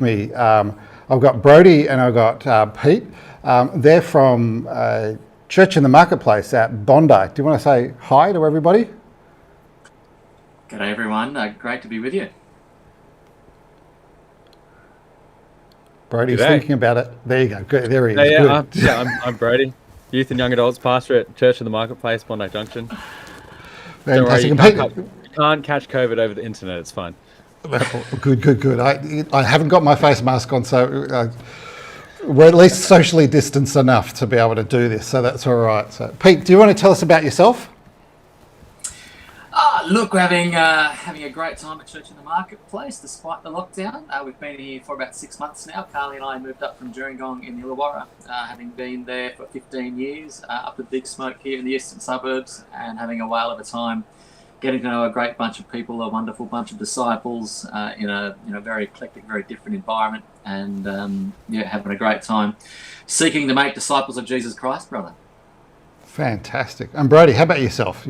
me. I've got Brodie and I've got Pete. They're from Church in the Marketplace at Bondi. Do you want to say hi to everybody? G'day everyone, great to be with you. Brodie's G'day. thinking about it. There you go. Good. There he Yeah, is. yeah, Good. I'm Brody, youth and young adults pastor at Church of the Marketplace, Bondi Junction. Don't worry, Fantastic. you And can't catch COVID over the internet. It's fine. Good. I haven't got my face mask on, so we're at least socially distanced enough to be able to do this, so that's all right. So, Pete, do you want to tell us about yourself? Look, we're having a great time at Church in the Marketplace despite the lockdown. We've been here for about 6 months now. Carly and I moved up from Gerringong in the Illawarra, having been there for 15 years, up at Big Smoke here in the eastern suburbs, and having a whale of a time getting to know a great bunch of people, a wonderful bunch of disciples in a very eclectic, very different environment, and having a great time seeking to make disciples of Jesus Christ, brother. Fantastic. And Brodie, how about yourself?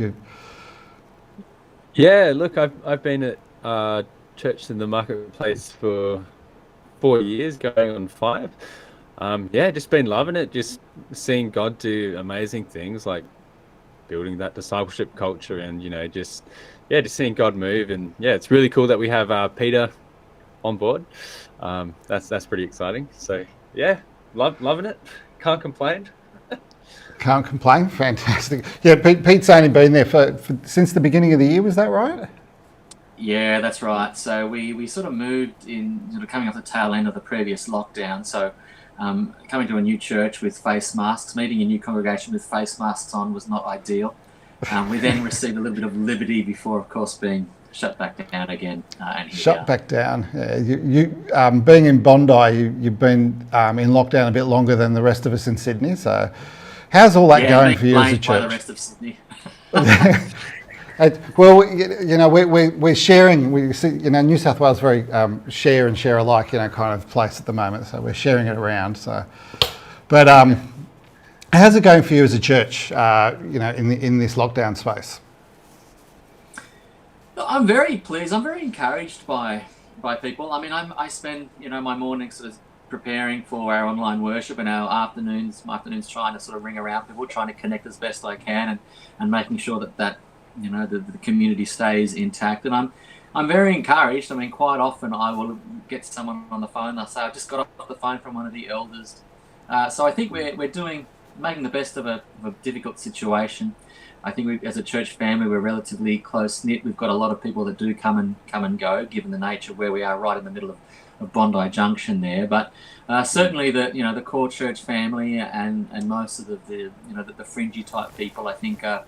Yeah, look, I've been at Church in the Marketplace for 4 years, going on 5. Just been loving it, just seeing God do amazing things like building that discipleship culture, and just seeing God move. And it's really cool that we have Peter on board. That's pretty exciting. So loving it, can't complain. Can't complain. Fantastic. Yeah, Pete's only been there for since the beginning of the year. Was that right? Yeah, that's right. So we sort of moved in, coming off the tail end of the previous lockdown. So coming to a new church with face masks, meeting a new congregation with face masks on was not ideal. We then received a little bit of liberty before, of course, being shut back down again. Shut back down. Yeah, you being in Bondi, you've been in lockdown a bit longer than the rest of us in Sydney. So, how's all that going for you as a church? By the rest of Sydney. Well, we're sharing. We see, New South Wales very share and share alike, kind of place at the moment. So we're sharing it around. So, but how's it going for you as a church? In this lockdown space. I'm very pleased. I'm very encouraged by people. I mean, I spend my mornings sort of preparing for our online worship, and our afternoons trying to sort of ring around people, trying to connect as best I can, and making sure that the community stays intact. And I'm very encouraged. I mean, quite often I will get someone on the phone. They'll say, "I just got off the phone from one of the elders." So I think we're making the best of a difficult situation. I think as a church family, we're relatively close knit. We've got a lot of people that do come and go, given the nature of where we are, right in the middle of Bondi Junction there. But certainly the core church family and most of the fringy type people, I think, are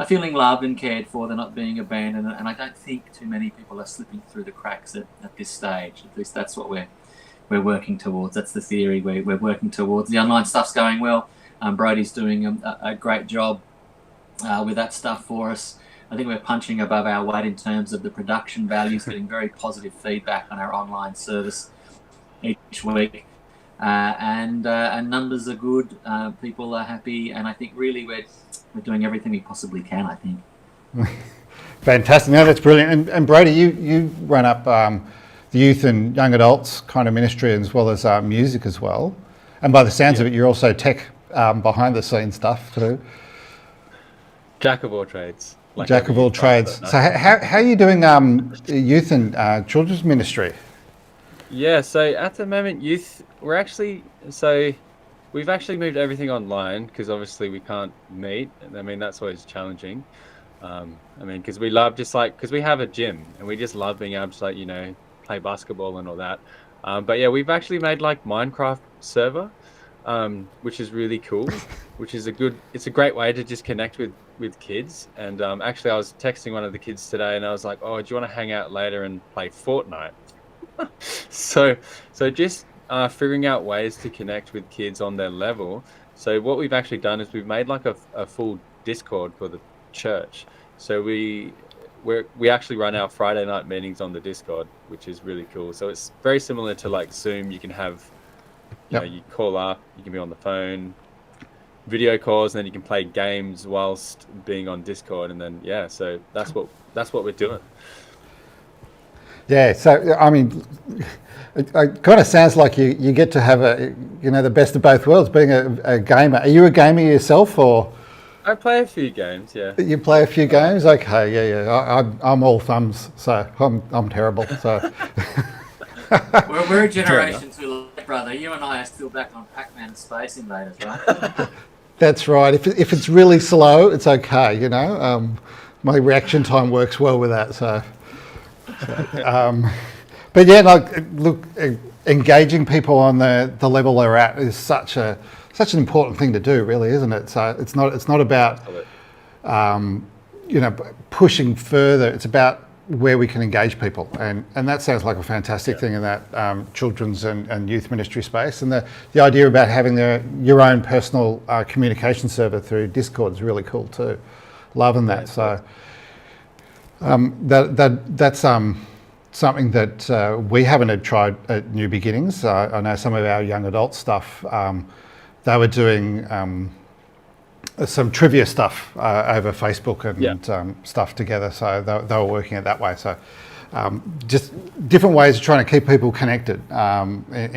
feeling loved and cared for. They're not being abandoned, and I don't think too many people are slipping through the cracks at this stage. At least that's what we're working towards. That's the theory we're working towards. The online stuff's going well. Brodie's doing a great job with that stuff for us. I think we're punching above our weight in terms of the production values, getting very positive feedback on our online service each week, and numbers are good. People are happy, and I think really we're doing everything we possibly can, I think. Fantastic. No, that's brilliant. And Brodie, you run up the youth and young adults kind of ministry as well as music as well. And by the sounds of it, you're also tech behind the scenes stuff too. Jack of all trades. Jack of all trades. So how are you doing youth and children's ministry? Yeah, so at the moment, we've actually moved everything online because obviously we can't meet. I mean, that's always challenging. Because we love because we have a gym and we just love being able to play basketball and all that. We've actually made Minecraft server, which is really cool, which is it's a great way to just connect with kids. And actually I was texting one of the kids today and I was like, "Oh, do you want to hang out later and play Fortnite?" so just figuring out ways to connect with kids on their level. So what we've actually done is we've made a full Discord for the church. So we actually run our Friday night meetings on the Discord, which is really cool. So it's very similar to Zoom. You can have you call up, you can be on the phone, video calls, and then you can play games whilst being on Discord. And then so that's what we're doing. Yeah, so I mean, it kind of sounds like you get to have the best of both worlds, being a gamer. Are you a gamer yourself, or I play a few games, yeah. you play a few games? Okay, yeah. I'm all thumbs, so I'm terrible. So We're a generation too late, brother. You and I are still back on Pac-Man and Space Invaders, right? that's right. If it's really slow, it's okay. My reaction time works well with that. But yeah, like look, engaging people on the level they're at is such an important thing to do, really, isn't it? So it's not about pushing further. It's about where we can engage people, and that sounds like a fantastic thing in that children's and youth ministry space. And the idea about having your own personal communication server through Discord is really cool too. Loving that. So that's something that we haven't tried at New Beginnings. I know some of our young adult stuff, they were doing some trivia stuff over Facebook and stuff together. So they were working it that way. So just different ways of trying to keep people connected and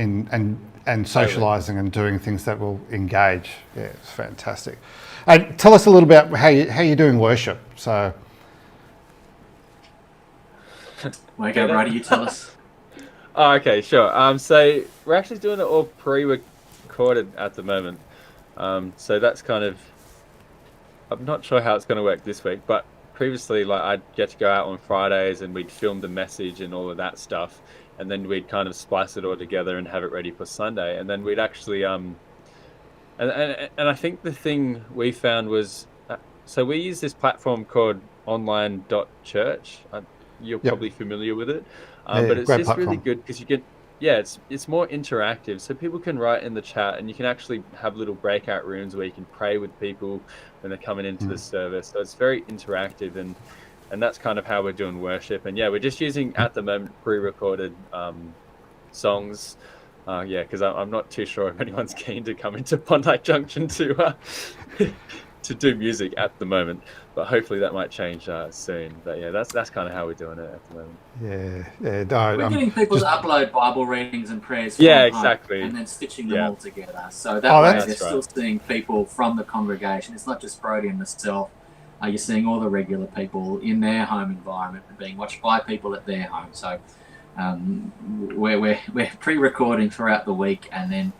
socialising and doing things that will engage. Yeah, it's fantastic. Tell us a little about how you're doing worship. So. Okay, Brady, you tell us. Oh, okay, sure. So we're actually doing it all pre-recorded at the moment. So that's kind of, I'm not sure how it's going to work this week, but previously, like, I'd get to go out on Fridays and we'd film the message and all of that stuff, and then we'd kind of splice it all together and have it ready for Sunday, and then we'd actually and I think the thing we found was, so we use this platform called online.church. You're probably familiar with it, but it's just platform. really good because you get, it's more interactive, so people can write in the chat, and you can actually have little breakout rooms where you can pray with people when they're coming into the service. So it's very interactive, and that's kind of how we're doing worship. And we're just using at the moment pre-recorded songs. Because I'm not too sure if anyone's keen to come into Bondi Junction to do music at the moment, but hopefully that might change soon. But that's kind of how we're doing it at the moment. We're getting people to upload Bible readings and prayers from exactly, home and then stitching them all together. So that way they're still seeing people from the congregation. It's not just Brody and myself. You're seeing all the regular people in their home environment being watched by people at their home. So we're pre-recording throughout the week, and then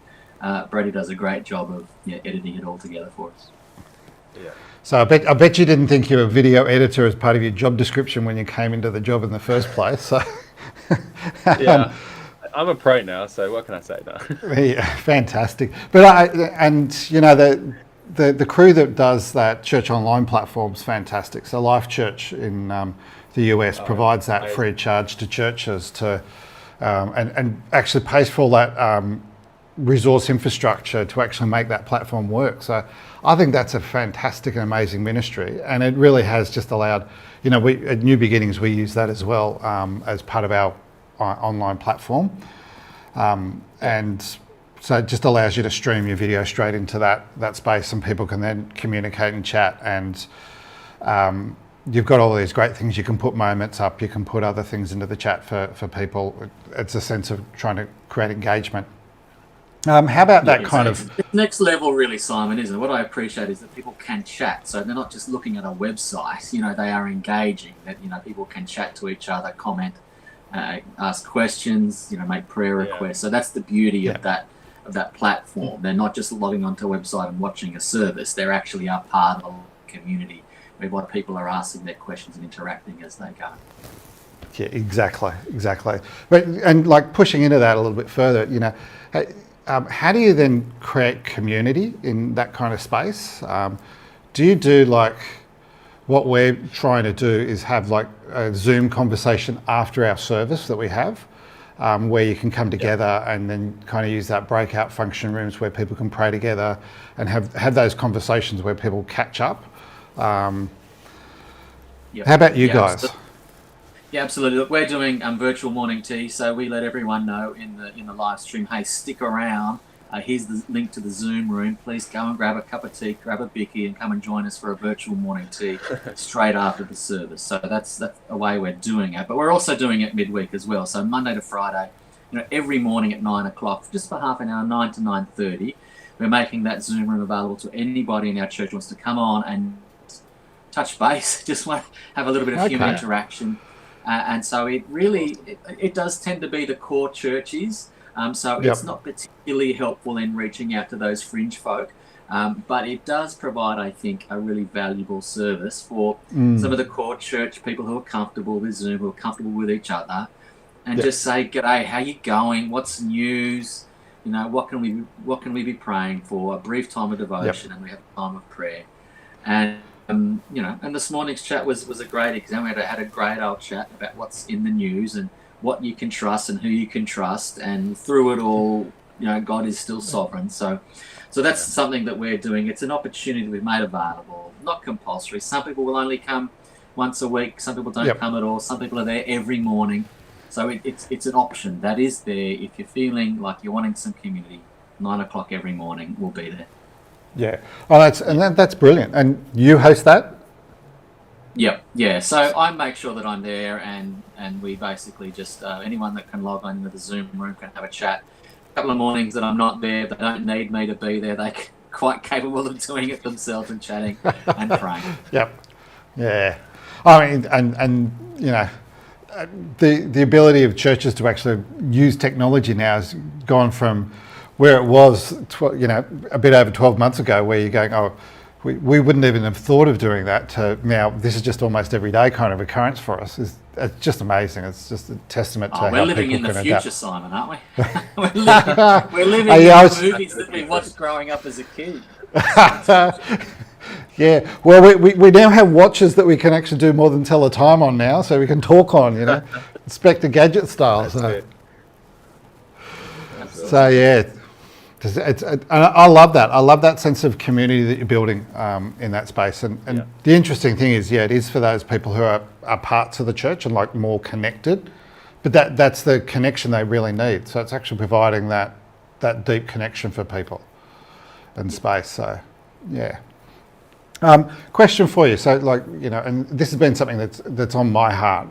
Brady does a great job of editing it all together for us. Yeah. So I bet you didn't think you were a video editor as part of your job description when you came into the job in the first place. So I'm a pro now, so what can I say now? Yeah, fantastic. But the crew that does that church online platform is fantastic. So Life Church in the US provides that free of charge to churches and actually pays for all that resource infrastructure to actually make that platform work. So I think that's a fantastic and amazing ministry, and it really has just allowed, we at New Beginnings we use that as well as part of our online platform, and so it just allows you to stream your video straight into that space, and people can then communicate and chat, and you've got all these great things. You can put moments up, you can put other things into the chat for people. It's a sense of trying to create engagement. How about that kind of... It's next level, really, Simon, isn't it? What I appreciate is that people can chat. So they're not just looking at a website, they are engaging. That, people can chat to each other, comment, ask questions, make prayer requests. So that's the beauty of that platform. They're not just logging onto a website and watching a service. They're actually a part of a community where a lot of people are asking their questions and interacting as they go. Yeah, exactly. But and like pushing into that a little bit further, how do you then create community in that kind of space? Do you do like what we're trying to do is have like a Zoom conversation after our service that we have, where you can come together and then kind of use that breakout function rooms where people can pray together and have those conversations where people catch up. How about you guys? Yeah, absolutely. Look, we're doing virtual morning tea, so we let everyone know in the live stream, hey, stick around Here's the link to the Zoom room. Please go and grab a cup of tea, grab a bicky, and come and join us for a virtual morning tea straight after the service. So that's a way we're doing it. But we're also doing it midweek as well. So Monday to Friday, every morning at 9 o'clock, just for half an hour, 9 to 9:30, we're making that Zoom room available to anybody in our church who wants to come on and touch base, just want to have a little bit of human interaction. And so it does tend to be the core churches. So it's not particularly helpful in reaching out to those fringe folk, but it does provide, I think, a really valuable service for some of the core church people who are comfortable with Zoom, who are comfortable with each other, and just say, "G'day, how you going? What's news? What can we be praying for?" A brief time of devotion, and we have a time of prayer, and and this morning's chat was a great example. We had a great old chat about what's in the news and what you can trust and who you can trust, and through it all, God is still sovereign. So that's something that we're doing. It's an opportunity we've made available, not compulsory. Some people will only come once a week. Some people don't come at all. Some people are there every morning. So it's an option that is there if you're feeling like you're wanting some community. 9 o'clock every morning, we'll be there. Yeah. Oh, that's brilliant. And you host that? Yep. Yeah. So I make sure that I'm there, and we basically just anyone that can log on into the Zoom room can have a chat. A couple of mornings that I'm not there, they don't need me to be there. They're quite capable of doing it themselves and chatting and praying. Yep. Yeah. I mean, and the ability of churches to actually use technology now has gone from where it was, a bit over 12 months ago, where you're going, oh, we wouldn't even have thought of doing that, to now this is just almost everyday kind of occurrence for us. It's just amazing. It's just a testament to how people can adapt. We're living in the future, Simon, aren't we? we're living in the movies that we watched growing up as a kid. Yeah, well, we now have watches that we can actually do more than tell the time on now, so we can talk on, Inspector Gadget style. So yeah, I love that. I love that sense of community that you're building in that space. And the interesting thing is, it is for those people who are parts of the church and like more connected, but that's the connection they really need. So it's actually providing that deep connection for people and space. So yeah. Question for you. So and this has been something that's on my heart,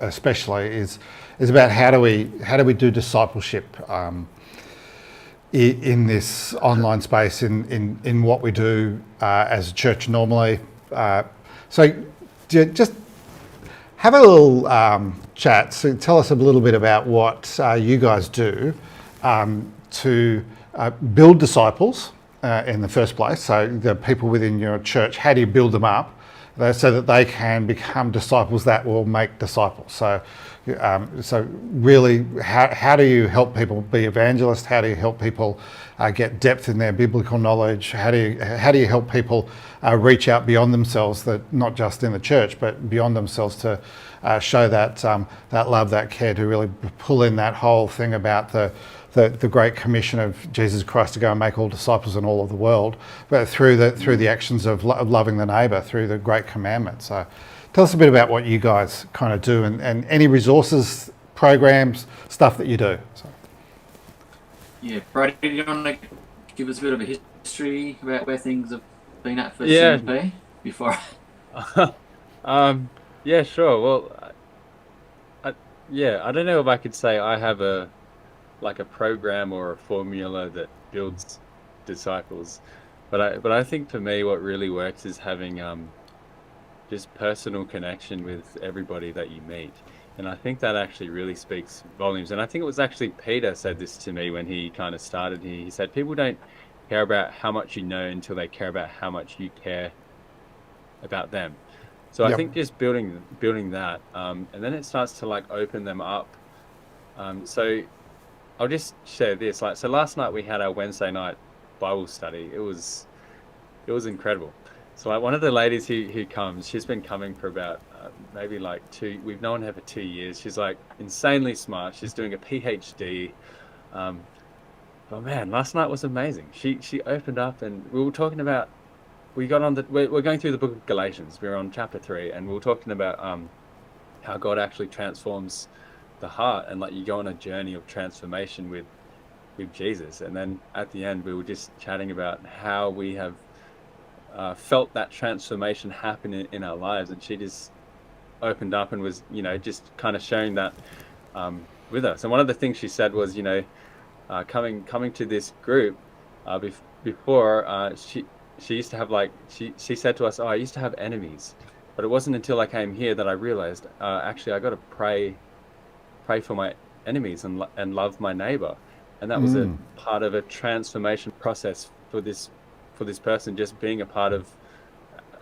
especially is about how do we do discipleship in this online space, in what we do as a church normally. So just have a little chat. So tell us a little bit about what you guys do to build disciples in the first place. So the people within your church, how do you build them up so that they can become disciples that will make disciples? So really, how do you help people be evangelists? How do you help people get depth in their biblical knowledge? How do you help people reach out beyond themselves, that not just in the church, but beyond themselves, to show that love, that care, to really pull in that whole thing about the great commission of Jesus Christ to go and make all disciples in all of the world, but through the actions of loving the neighbour, through the great commandment. So tell us a bit about what you guys kind of do, and any resources, programs, stuff that you do. So. Yeah, Brady, do you want to give us a bit of a history about where things have been at for CMP before? Yeah, sure. Well, I don't know if I could say I have a program or a formula that builds disciples, but I think for me what really works is having just personal connection with everybody that you meet. And I think that actually really speaks volumes. And I think it was actually Peter said this to me when he kind of started here. He said, people don't care about how much you know until they care about how much you care about them. So I think just building that, and then it starts to open them up. So I'll just share this. So last night we had our Wednesday night Bible study. It was incredible. So one of the ladies who comes, she's been coming for about maybe 2. We've known her for 2 years. She's insanely smart. She's doing a PhD. But man, last night was amazing. She opened up, and we were talking about. We're going through the book of Galatians. We're on chapter 3, and we were talking about how God actually transforms the heart, and you go on a journey of transformation with with Jesus. And then at the end, we were just chatting about how we have felt that transformation happen in our lives. And she just opened up and was, just kind of sharing that with us. And one of the things she said was, coming to this group before, she used to have she said to us, "Oh, I used to have enemies, but it wasn't until I came here that I realized actually I got to pray for my enemies and love my neighbor." And that was a part of a transformation process for this person, just being a part of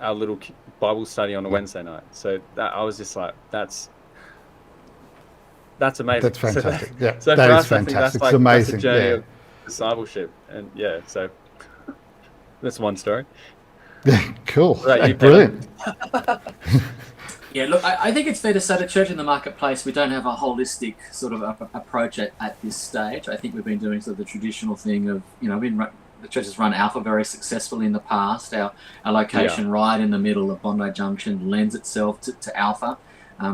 our little Bible study on a Wednesday night. So that I was just like, that's amazing. That's fantastic. Yeah, So that for is us, I think fantastic. that's It's amazing. that's a journey Yeah. of discipleship, and so that's one story. Cool. Right, Hey, you, brilliant. Yeah, look, I think it's fair to say the Church in the Marketplace, we don't have a holistic sort of approach at this stage. I think we've been doing sort of the traditional thing of, the church has run Alpha very successfully in the past. Our location right in the middle of Bondi Junction lends itself to Alpha.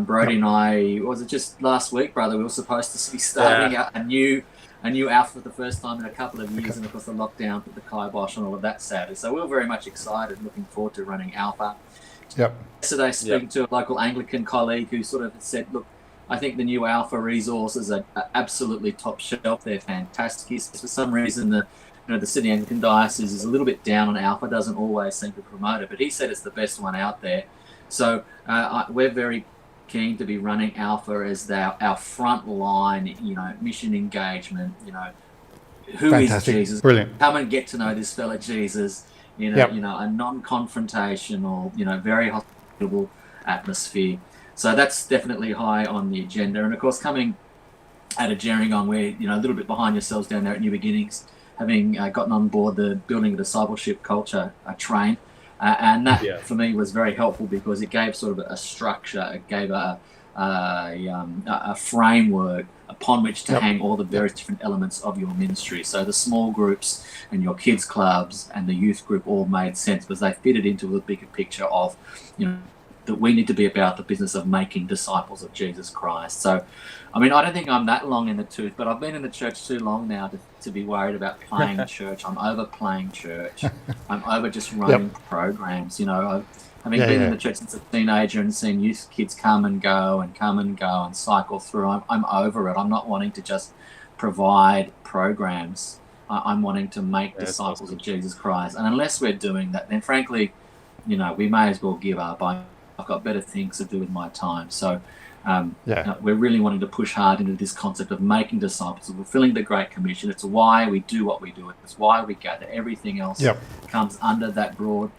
Brody and I, was it just last week, brother, we were supposed to be starting a new Alpha for the first time in a couple of years, and of course the lockdown put the kibosh on all of that sadly. So we were very much excited, looking forward to running Alpha. Yep. Yesterday, speaking to a local Anglican colleague who sort of said, look, I think the new Alpha resources are absolutely top shelf. They're fantastic. For some reason, the Sydney Anglican Diocese is a little bit down on Alpha, doesn't always seem to promote it, but he said it's the best one out there. So we're very keen to be running Alpha as our front line, mission engagement, who Fantastic. is Jesus? Brilliant. Come and get to know this fella Jesus in Yep. a non-confrontational, very hospitable atmosphere. So that's definitely high on the agenda. And of course, coming out of Gerringong, we're a little bit behind yourselves down there at New Beginnings, having gotten on board the Building a Discipleship Culture train. And that for me was very helpful because it gave sort of a structure, it gave a framework upon which to hang all the various different elements of your ministry. So the small groups and your kids clubs and the youth group all made sense because they fitted into the bigger picture of, that we need to be about the business of making disciples of Jesus Christ. So, I don't think I'm that long in the tooth, but I've been in the church too long now to be worried about playing church. I'm over playing church. I'm over just running programs. Having been in the church since a teenager and seen youth kids come and go and cycle through, I'm over it. I'm not wanting to just provide programs. I'm wanting to make disciples of Jesus Christ. And unless we're doing that, then frankly, we may as well give up. I've got better things to do with my time. So we're really wanting to push hard into this concept of making disciples, of fulfilling the Great Commission. It's why we do what we do. It's why we gather. Everything else comes under that broad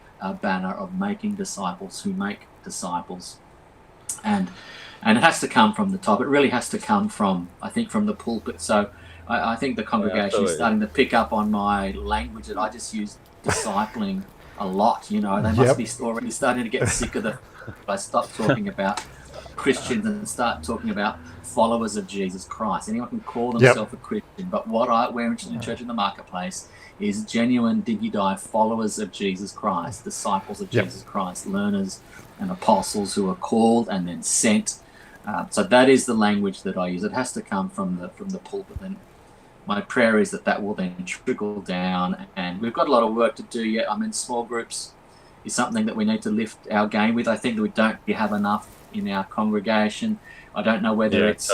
banner of making disciples who make disciples. And it has to come from the top. It really has to come from the pulpit. So I think the congregation is starting to pick up on my language that I just use discipling a lot. They must be already starting to get sick of the... I stop talking about Christians and start talking about followers of Jesus Christ. Anyone can call themselves a Christian, but what we're interested in Church in the Marketplace is genuine Digidai followers of Jesus Christ, disciples of Jesus Christ, learners and apostles who are called and then sent. So that is the language that I use. It has to come from the pulpit. And my prayer is that will then trickle down. And we've got a lot of work to do yet. Small groups is something that we need to lift our game with. I think that we don't have enough in our congregation. I don't know whether it's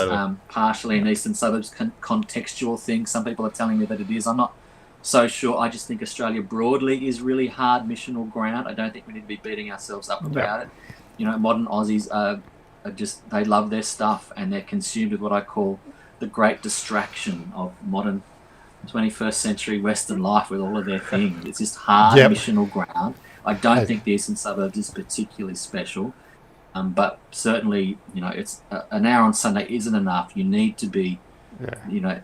partially an Eastern Suburbs contextual thing. Some people are telling me that it is. I'm not so sure. I just think Australia broadly is really hard missional ground. I don't think we need to be beating ourselves up about it. Modern Aussies are just, they love their stuff and they're consumed with what I call the great distraction of modern 21st century Western life with all of their things. It's just hard missional ground. I don't think the Eastern Suburbs is particularly special, but certainly, it's an hour on Sunday isn't enough. You need to be,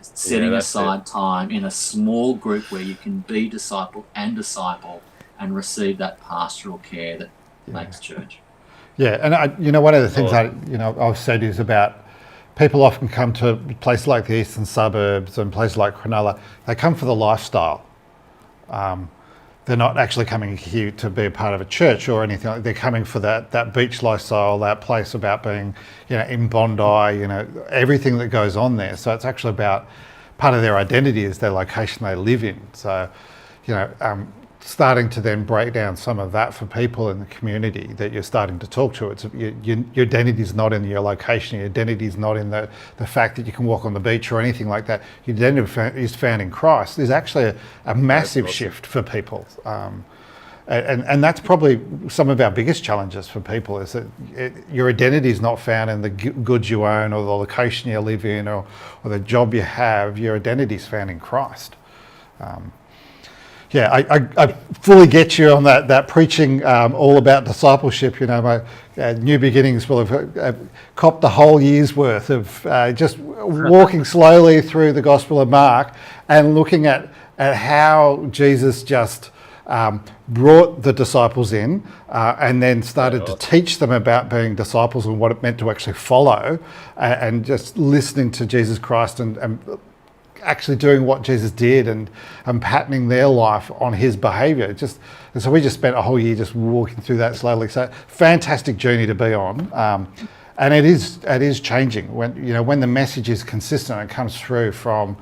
setting aside time in a small group where you can be discipled and disciple and receive that pastoral care that makes church. Yeah, and one of the things I've said is about people often come to places like the Eastern Suburbs and places like Cronulla. They come for the lifestyle. They're not actually coming here to be a part of a church or anything. They're coming for that beach lifestyle, that place about being, in Bondi, everything that goes on there. So it's actually about part of their identity is their location they live in. So, starting to then break down some of that for people in the community that you're starting to talk to. It's your identity is not in your location. Your identity is not in the fact that you can walk on the beach or anything like that. Your identity is found in Christ. There's actually a massive shift for people. And that's probably some of our biggest challenges for people, is that your identity is not found in the goods you own or the location you live in or the job you have. Your identity is found in Christ. I fully get you on that preaching all about discipleship. My New Beginnings will have copped the whole year's worth of just walking slowly through the Gospel of Mark and looking at how Jesus just brought the disciples in and then started to teach them about being disciples and what it meant to actually follow, and just listening to Jesus Christ and actually doing what Jesus did and patterning their life on his behaviour. And so we just spent a whole year just walking through that slowly. So fantastic journey to be on. And it is changing when the message is consistent and comes through from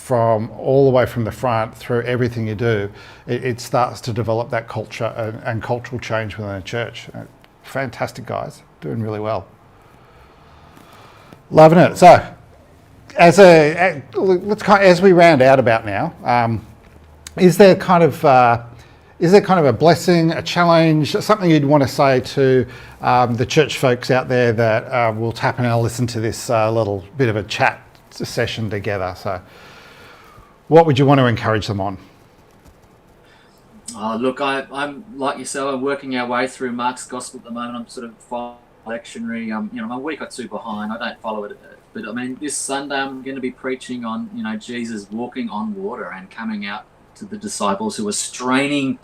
all the way from the front through everything you do. It starts to develop that culture and cultural change within a church. Fantastic, guys, doing really well. Loving it. So, as we round out about now, is there kind of a blessing, a challenge, something you'd want to say to the church folks out there that will tap in and listen to this little bit of a chat session together? So, what would you want to encourage them on? Look, I'm like yourself. I'm working our way through Mark's Gospel at the moment. I'm sort of lectionary. I'm a week or two behind. I don't follow it, but I mean, this Sunday I'm going to be preaching on Jesus walking on water and coming out to the disciples who were straining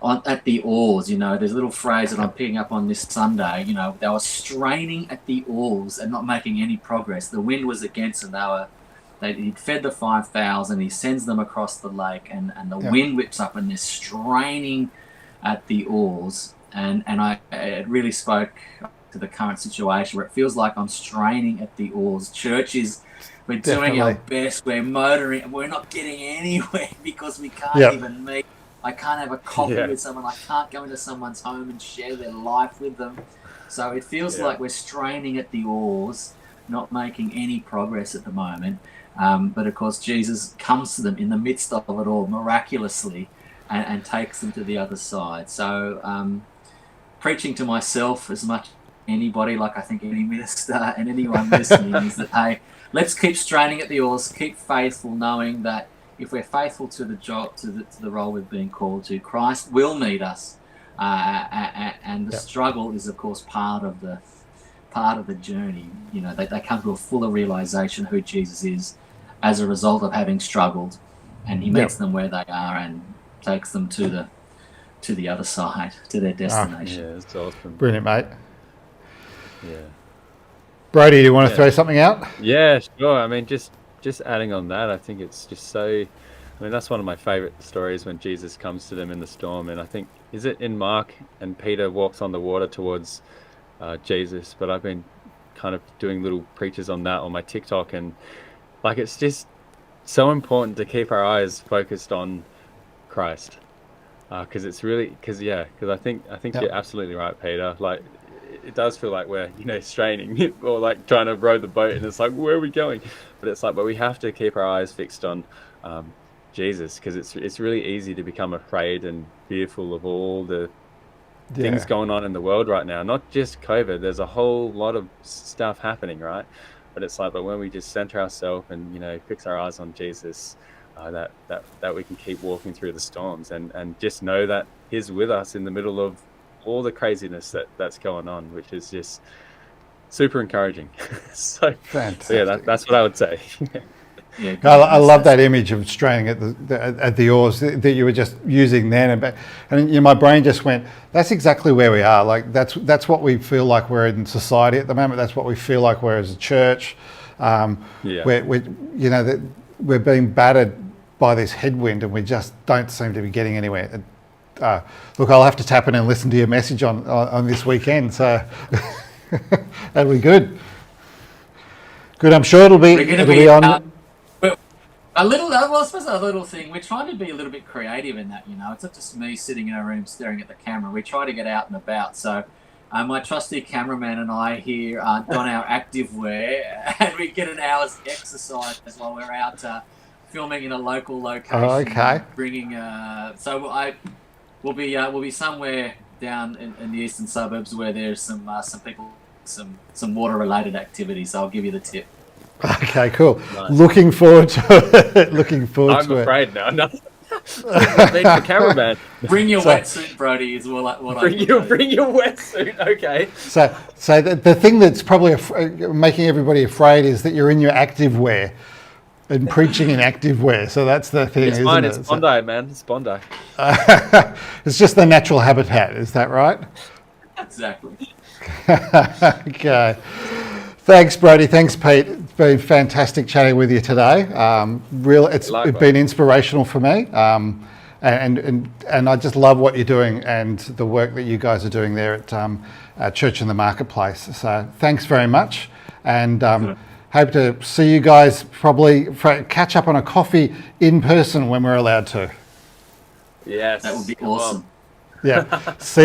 at the oars. There's a little phrase that I'm picking up on this Sunday. They were straining at the oars and not making any progress. The wind was against them. He'd fed the 5,000. He sends them across the lake, and the wind whips up, and they're straining at the oars. And it really spoke to the current situation where it feels like I'm straining at the oars. Churches, we're doing our best. We're motoring, and we're not getting anywhere because we can't even meet. I can't have a coffee with someone. I can't go into someone's home and share their life with them. So it feels like we're straining at the oars, not making any progress at the moment. But of course, Jesus comes to them in the midst of it all miraculously and takes them to the other side. So preaching to myself as much as anybody, like I think any minister and anyone listening, is that, hey, let's keep straining at the oars, keep faithful, knowing that if we're faithful to the job, to the role we've been called to, Christ will meet us. And the struggle is, of course, part of the journey. They come to a fuller realization who Jesus is as a result of having struggled, and he meets them where they are and takes them to the other side, to their destination. Yeah, that's awesome. Brilliant, mate. Yeah. Brody, do you want to throw something out? Yeah, sure. I mean, just adding on that, I think it's just so. I mean, that's one of my favorite stories when Jesus comes to them in the storm, and I think, is it in Mark, and Peter walks on the water towards Jesus, but I've been kind of doing little preaches on that on my TikTok, and like, it's just so important to keep our eyes focused on Christ, because it's really because I think you're absolutely right, Peter. Like, it does feel like we're straining or like trying to row the boat, and it's like, where are we going? But it's like, but we have to keep our eyes fixed on Jesus, because it's really easy to become afraid and fearful of all the things going on in the world right now. Not just COVID, there's a whole lot of stuff happening, right? But it's like, but when we just center ourselves and fix our eyes on Jesus, that we can keep walking through the storms and just know that he's with us in the middle of all the craziness that's going on, which is just super encouraging. So fantastic. That's what I would say. Yeah, I love that image of straining at the oars that you were just using then, and my brain just went, that's exactly where we are. Like, that's what we feel like we're in society at the moment. That's what we feel like we're as a church. We're being battered by this headwind, and we just don't seem to be getting anywhere. Look, I'll have to tap in and listen to your message on this weekend, so that'll be good. Good, I'm sure it'll be on. A little, well, I suppose a little thing. We're trying to be a little bit creative in that, you know. It's not just me sitting in a room staring at the camera. We try to get out and about. So, my trusty cameraman and I here don our active wear, and we get an hour's exercise while we're out filming in a local location. Oh, okay. Bringing, we'll be somewhere down in the eastern suburbs where there's some people, some water related activities. So I'll give you the tip. Okay, cool. Nice. Looking forward to it. Looking forward I'm to it. afraid now. No. Need the cameraman. Bring your So- wetsuit, Brody, is what I Bring your wetsuit. Okay. So the thing that's probably making everybody afraid is that you're in your active wear and preaching in active wear. So that's the thing, It's isn't fine. it? It's Bondi, man. It's Bondi. It's just the natural habitat. Is that right? Exactly. Okay. Thanks, Brody. Thanks, Pete. It's been fantastic chatting with you today. It's Likewise. been inspirational for me, and I just love what you're doing and the work that you guys are doing there at Church in the Marketplace. So thanks very much, and hope to see you guys probably catch up on a coffee in person when we're allowed to. Yes. That would be Come on. awesome. Yeah. See